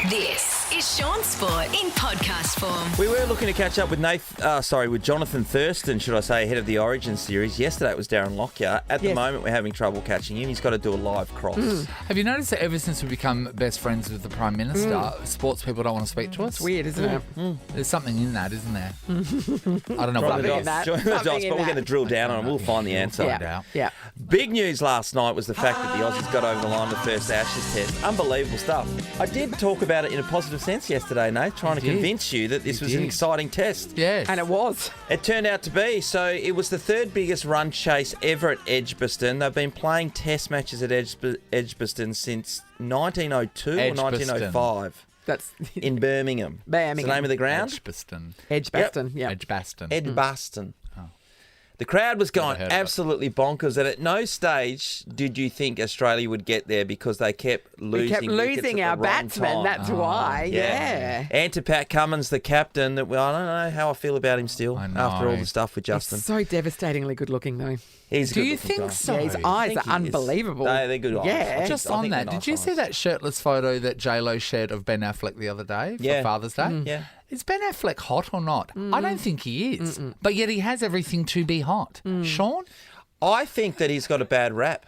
This is Shaun Sport in podcast form. We were looking to catch up with with Jonathan Thurston, should I say, ahead of the Origin series. Yesterday it was Darren Lockyer. At the moment, we're having trouble catching him. He's got to do a live cross. Have you noticed that ever since we become best friends with the Prime Minister, sports people don't want to speak to us? It's weird, isn't it? There's something in that, isn't there? I don't know what it Something in is. that. Join the dots, Something in but we're that. going to drill down on it. We'll find the answer. Find out. Yeah. Big news last night was the fact that the Aussies got over the line the first Ashes test. Unbelievable stuff. I did talk about it in a positive sense yesterday, Nath, trying to did. convince you that this was an exciting test. Yes. And it was. It turned out to be. So it was the third biggest run chase ever at Edgbaston. They've been playing test matches at Edgbaston since 1902 or 1905 That's in Birmingham. Birmingham. What's the name of the ground? Edgbaston. Edgbaston. Yeah. Edgbaston. Edgbaston. The crowd was going heard of it. absolutely bonkers, and at no stage did you think Australia would get there because they kept losing. We kept wickets losing at our the wrong batsmen. time. That's why. Yeah. And to Pat Cummins, the captain, that I don't know how I feel about him still I know. after all the stuff with Justin. He's so devastatingly good looking, though. He's a Do you good-looking think guy. so? Yeah, his I eyes think are he is. unbelievable. They're good eyes. Yeah. Just I on think that, they're did you nice see eyes. that shirtless photo that J-Lo shared of Ben Affleck the other day for Yeah. Father's Day? Yeah. Is Ben Affleck hot or not? I don't think he is. But yet he has everything to be hot. Shaun? I think that he's got a bad rap.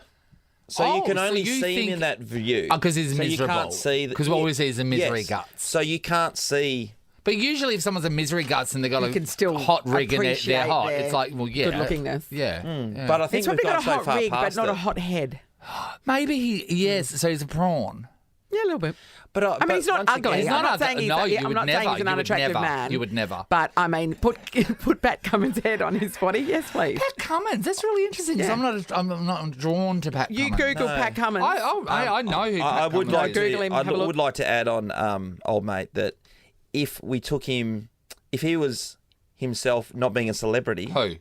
So you Oh, can so only you see him think- in that view. Because he's so miserable. You can't see Because what we see is a misery guts. So you can't see. But usually if someone's a misery guts and they've got You a can still hot rig and they're appreciate hot, their it's like, well, yeah. good-lookingness. Yeah. But I think He's probably we've got gone a so hot far rig, but past not a it. hot head. Maybe yes, so he's a prawn. Yeah, a little bit. But I mean, he's not ugly. He's I'm not not ugly. saying he's, No, you I'm would not never. saying he's an You would unattractive never. man. You would never. But I mean, put Pat Cummins' head on his body. Yes, please. Pat Cummins, that's really interesting because Yeah. I'm not drawn to Pat You Cummins. Google Pat Cummins. I know who Pat I would Cummins like is. to. Google him, I have a look. would like to add on, old mate, that if we took him, if he was himself not being a celebrity, Who?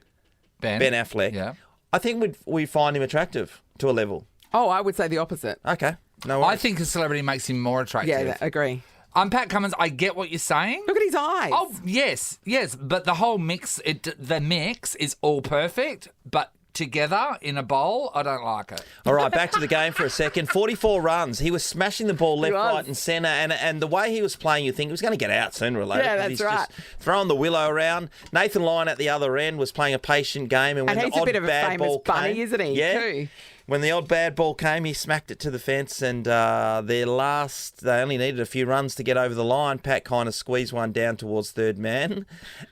Ben Affleck, Yeah. I think we'd find him attractive to a level. Oh, I would say the opposite. Okay, no worries. I think a celebrity makes him more attractive. Yeah, agree. I'm Pat Cummins. I get what you're saying. Look at his eyes. Oh, yes. But the whole mix, the mix is all perfect, but together in a bowl, I don't like it. All right, back to the game for a second. 44 runs. He was smashing the ball left, was. right, and centre, and the way he was playing, you think he was going to get out sooner or later. Yeah, 'cause that's he's right. Just throwing the willow around. Nathan Lyon at the other end was playing a patient game, and when And the he's a odd bit of a bad famous ball bunny, came, isn't he, Yeah. too? When the odd bad ball came, he smacked it to the fence, and they only needed a few runs to get over the line. Pat kind of squeezed one down towards third man,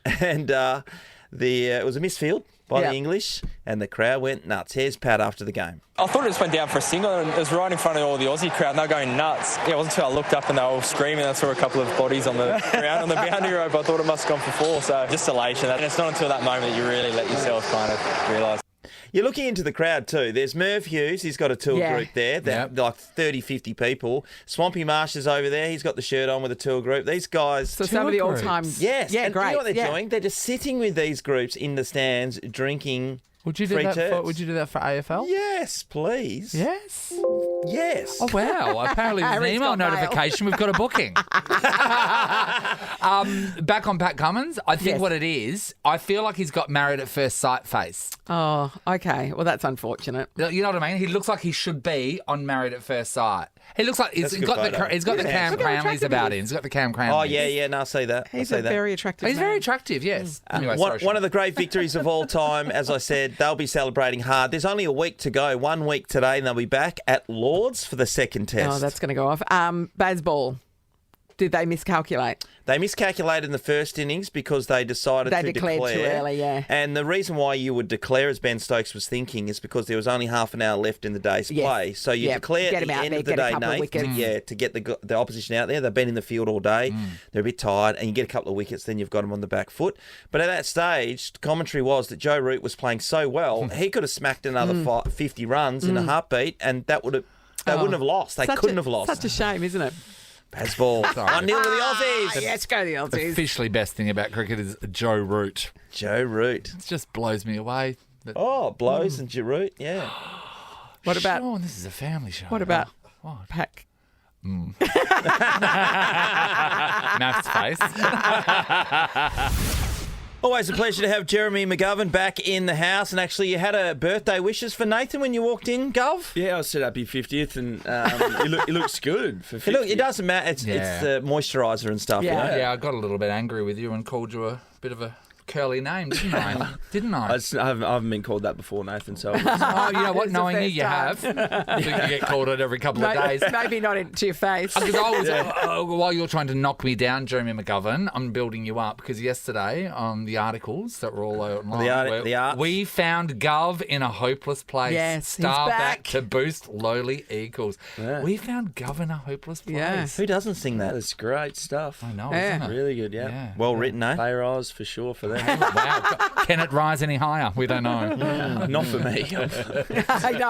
and it was a misfield by the English, and the crowd went nuts. Here's Pat after the game. I thought it just went down for a single, and it was right in front of all the Aussie crowd, and they were going nuts. Yeah, it wasn't until I looked up and they were all screaming, and I saw a couple of bodies on the ground on the boundary rope. I thought it must have gone for four, so just elation. And it's not until that moment that you really let yourself kind of realise. You're looking into the crowd too. There's Merv Hughes. He's got a tour Yeah. group there. Yep. Like 30, 50 people. Swampy Marsh is over there. He's got the shirt on with a tour group. These guys... So some of the groups. all-time... Yes. Yeah, and great. you know what they're yeah. doing? They're just sitting with these groups in the stands drinking Would you do free that? turds. Would you do that for AFL? Yes, please. Yes. Yes. Oh wow! Apparently, there's an Harry's email got mail. notification. We've got a booking. Back on Pat Cummins. I think Yes. what it is. I feel like he's got married at first sight face. Oh, okay. Well, that's unfortunate. You know what I mean? He looks like he should be on Married at First Sight. He looks like That's a he's good got the photo. he's got the Yeah. Cam Look how Cranleys attractive about he him. is. He's got the Cam Cranleys. Oh, yeah. No, I see that. He's I see a that. very attractive He's man. very attractive. Yes. Anyway, One, sorry, one of the great victories of all time, as I said, they'll be celebrating hard. There's only a week to go, 1 week today, and they'll be back at Lords for the second test. Oh, that's going to go off. Bazball. Did they miscalculate? They miscalculated in the first innings because they decided They to declared too declare. early, yeah. And the reason why you would declare, as Ben Stokes was thinking, is because there was only half an hour left in the day's Yes. play. So you Yeah. declare Get at the 'em out end there, of the get a day, couple of Nath, wickets. to get the opposition out there. They've been in the field all day. They're a bit tired, and you get a couple of wickets, then you've got them on the back foot. But at that stage, commentary was that Joe Root was playing so well, he could have smacked another 50 runs in a heartbeat, and they wouldn't have lost. They couldn't have lost. Such a shame, isn't it? Bazball. 1-0 to the Aussies. Yes, go the Aussies. officially best thing about cricket is Joe Root. Joe Root. It just blows me away. that- Oh, blows and Root, yeah. What about Shaun, this is a family show. what about What? Pack? Nath's face. Always a pleasure to have Jeremy McGovern back in the house. And actually, you had a birthday wishes for Nathan when you walked in, Gov? Yeah, I said happy 50th, and he looks good for 50th. Look, it doesn't matter. It's the moisturiser and stuff. Yeah. You know? Yeah, I got a little bit angry with you and called you a bit of a curly name, didn't I? Didn't I? I haven't been called that before, Nathan, so... Oh, you know what? It's the Knowing you, first you have. I think you get called it every couple of days. Maybe not into your face. Because I was, while you're trying to knock me down, Jeremy McGovern, I'm building you up because yesterday on the articles that were all online, The arts. we found Gov in a hopeless place. Yes, he's Star back. to boost lowly Eagles. Yeah. We found Gov in a hopeless place. Yeah. Who doesn't sing that? That's great stuff. I know, Yeah. isn't it? Really good, yeah. Yeah. Well written, eh? Pay rise for sure for them. Wow. Can it rise any higher? We don't know. Not for me. no, Come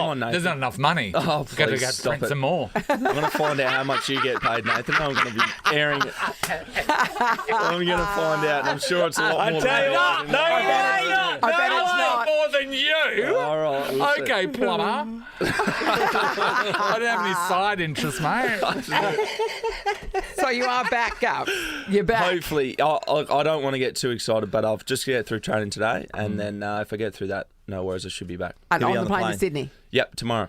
on, Nathan. There's not enough money. Oh, Got to please go stop print it. some more. I'm going to find out how much you get paid, Nathan. I'm going to be airing it. I'm going to find out, and I'm sure it's a lot more than that. I bet it's not. More than you. All right. We'll see. Okay, plumber. I don't have any side interests, mate. So you are back up. You're back. Hopefully. I don't want to get too excited, but I'll just get through training today, and then if I get through that, no worries, I should be back. And He'll on be the on the plane plane. to Sydney. Yep, tomorrow.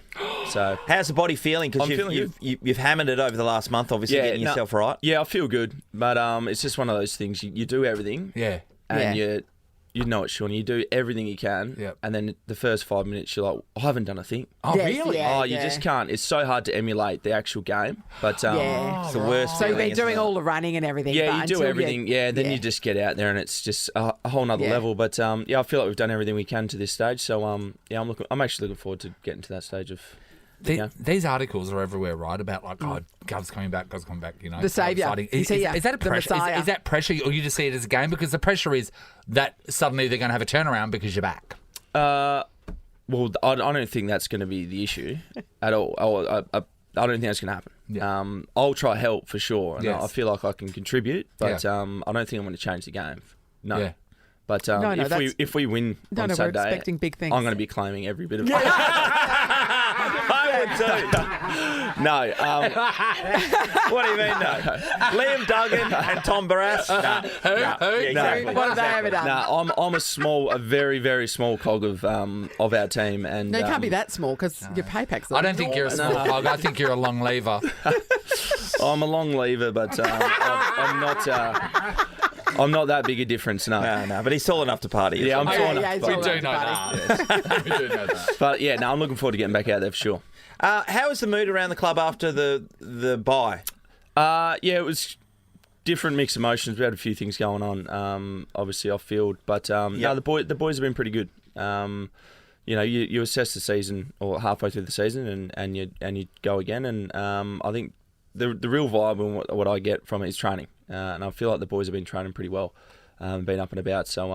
So... How's the body feeling? Because I'm feeling you've hammered it over the last month, obviously, getting yourself right. Yeah, I feel good, but it's just one of those things. You do everything, Yeah. and Yeah. you know it, Shaun. You do everything you can, Yep. and then the first 5 minutes, you're like, I haven't done a thing. Oh, Yes, really? yeah. You just can't. It's so hard to emulate the actual game, but Yeah. It's the worst So you've feeling, been doing isn't it? all the running and everything. yeah, but you do until everything. Then you just get out there, and it's just a whole nother Yeah. level. But yeah, I feel like we've done everything we can to this stage. So yeah, I'm actually looking forward to getting to that stage of. These articles are everywhere, right? About like, Gov's coming back, you know. The so saviour. exciting. He's here. Is that a The pressure? Messiah. Is that pressure, or you just see it as a game? Because the pressure is that suddenly they're going to have a turnaround because you're back. Well, I don't think that's going to be the issue at all. I don't think that's going to happen. Yeah. I'll try help for sure, and Yes. I feel like I can contribute, but Yeah. I don't think I'm going to change the game. No. Yeah. But No, if we win No, on we're Saturday, expecting big things. I'm going to be claiming every bit of it. I would too. No. What do you mean, no? Liam Duggan and Tom Barras? Who? Exactly. What have they ever done? No, I'm a very, very small cog of our team, and No, you can't be that small because your pay pack's I don't think you're a small hog. I think you're a long lever. I'm a long lever, but I'm not. I'm not that big a difference, no. No, but he's tall enough to party. Yeah, I'm tall enough. he's but- all We do right, know buddy. that. We do know that. But yeah, no, I'm looking forward to getting back out there for sure. How is the mood around the club after the bye? Yeah, it was different mixed emotions. We had a few things going on, obviously off field, but no, the boys have been pretty good. You know, you assess the season or halfway through the season, and you go again, and I think the real vibe and what I get from it is training, and I feel like the boys have been training pretty well, been up and about. So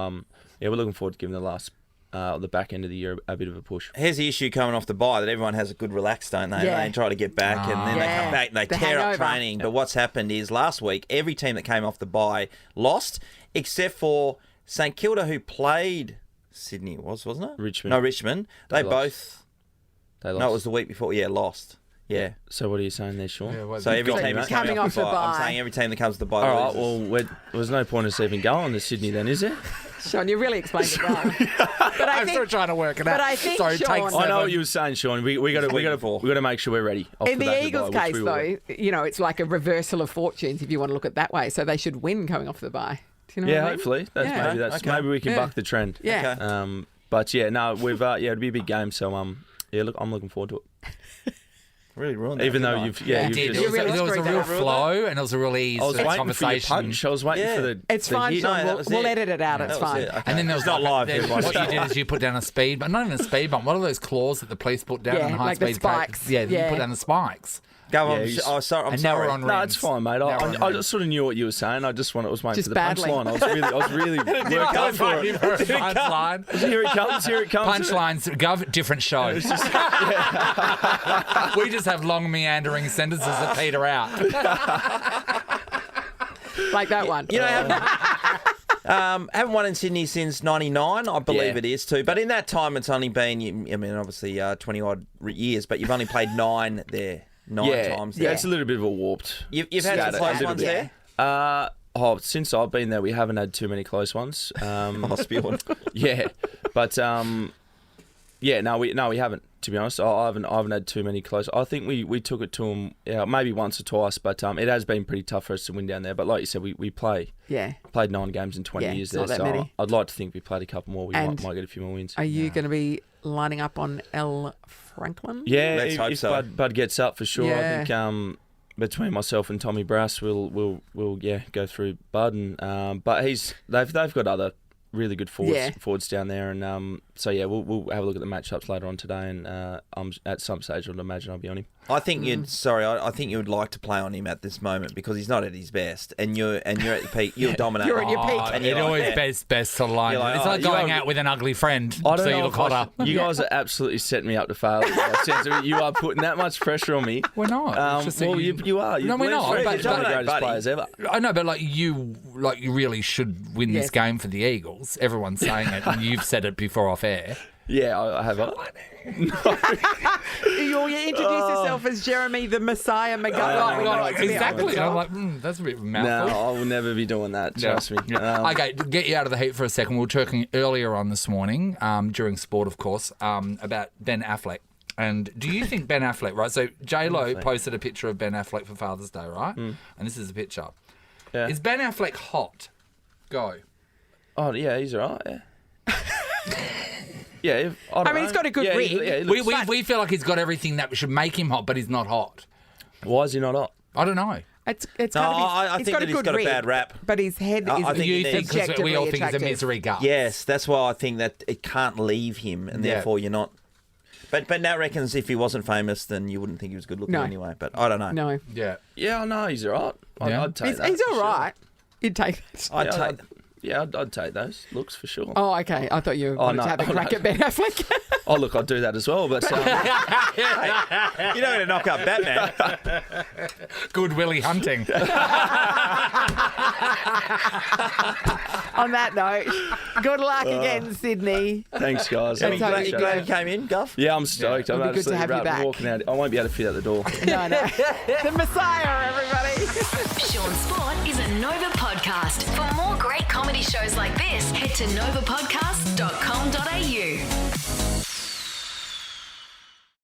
yeah, we're looking forward to giving the back end of the year a bit of a push. Here's the issue coming off the bye that everyone has a good relax, don't they? Yeah. They try to get back, and then they Yeah. come back, they The tear up hangover. training. But what's happened is last week, every team that came off the bye lost, except for St Kilda, who played Sydney, wasn't it? Richmond. No, Richmond. They lost. both. They lost. No, it was the week before. Yeah, lost. Yeah. So what are you saying there, Sean? So every got me, team mate. that's coming off the bye, I'm saying every team that comes to the bye All right, loses. well, there's no point in us even going to Sydney then, is there? Sean, you really explained it well. But I I'm think still trying to work it out. but I think, Sorry, Sean- take I seven. know what you were saying, Sean. We got to make sure we're ready. off in the the back of Eagles' bye, which case, we will be. though, you know, it's like a reversal of fortunes if you want to look at it that way. So they should win coming off the bye. Do you know Yeah, what I mean? hopefully. Yeah. Maybe we can Yeah. buck the trend. Yeah. Okay. But yeah, no, we've it'll be a big game. So yeah, look, I'm looking forward to it. Really ruined that, Even though didn't I? you've It you've did. just, There was a screwed real that up. flow and it was a real ease. I was to the waiting for your conversation. punch. I was waiting Yeah. for the. It's the fine, hit. Sean. that was We'll it. edit it out. That It's was fine. it. Okay. And then there was It's not live, then everybody. what you did is you put down a speed bump, not even a speed bump. What are those claws that the police put down Yeah, on high like the speed spikes. Yeah, you Yeah. put down the spikes. Go on. Yeah, he's- I'm sorry. I'm And now sorry. we're on No, it's fine, mate. Now we're on I rings. sort of knew what you were saying. I was waiting Just for the badly. punchline. I was really worked up for it. Punchline. Here it comes. Here it comes. Punchlines, Gov, different show. We just have long meandering sentences that peter out. Like that one. You know, haven't won in Sydney since '99, I believe Yeah. it is too. But in that time, it's only been, I mean, obviously 20 odd years, but you've only played nine there, nine times there. Yeah, it's a little bit of a warped. You've had some status. close A little ones bit. there. Oh, since I've been there, we haven't had too many close ones. Must be one. Yeah, but no, we haven't. To be honest, I haven't had too many close. I think we took it to them maybe once or twice, but it has been pretty tough for us to win down there. But like you said, we played 9 games in 20 years there, not that so many. I'd like to think we played a couple more. We might get a few more wins. Are you going to be lining up on L. Franklin? Yeah, Let's hope if so. Bud gets up for sure. Yeah. I think between myself and Tommy Brass, we'll go through Bud, and but they've got other really good forwards down there, and so we'll have a look at the matchups later on today, and at some stage I'd imagine I'll be on him. I think I think you would like to play on him at this moment because he's not at his best, and you're at the peak. You'll dominate. You're at your peak. And It's always best to line. You're like, it's like going out with an ugly friend, I don't so know you look if I hotter. should- You guys are absolutely setting me up to fail. You are putting that much pressure on me. We're not. It's just that Well, you are. No, we're not. You're But- one of the but- greatest players ever. I know, but you really should win Yes. this game for the Eagles. Everyone's saying it, and you've said it before off air. Yeah, I have. You introduce yourself as Jeremy the Messiah McGovern. Exactly. And I'm like, that's a bit of a mouthful. No, I will never be doing that. Trust me. Okay, to get you out of the heat for a second, we were talking earlier on this morning, during sport, of course, about Ben Affleck. And do you think Ben Affleck, right? So J-Lo posted a picture of Ben Affleck for Father's Day, right? And this is a picture. Yeah. Is Ben Affleck hot? Go. Oh yeah, he's alright. Yeah. Yeah, I mean, he's got a good rig. Yeah, he looks- We feel like he's got everything that should make him hot, but he's not hot. Why is he not hot? I don't know. It's No, kind of I think that he's got a bad rap. but his head I is think You he think needs- because we all think he's a attractive. misery guy. Yes, that's why I think that it can't leave him, and Yeah. therefore you're not. But Nat reckons if he wasn't famous, then you wouldn't think he was good looking No. anyway. But I don't know. No, Yeah. Yeah, no, he's alright. Yeah. I'd take that. he's for all sure. right. You'd take that. I'd Yeah, take. I'd take those looks for sure. Oh, okay. I thought you wanted no. to have a crack at Ben Affleck. Oh, look, I'd do that as well. But You're not going to knock up Batman. Good Willie Hunting. On that note, good luck again, Sydney. thanks, guys. Are I you glad appreciate you it. came in, Guff? Yeah, I'm stoked. I'm It'll be good to absolutely have you wrapped back. walking out. I won't be able to fit out the door. No. The Messiah, everybody. Shaun Sport is a Nova podcast. For more great comedy shows like this, head to novapodcast.com.au.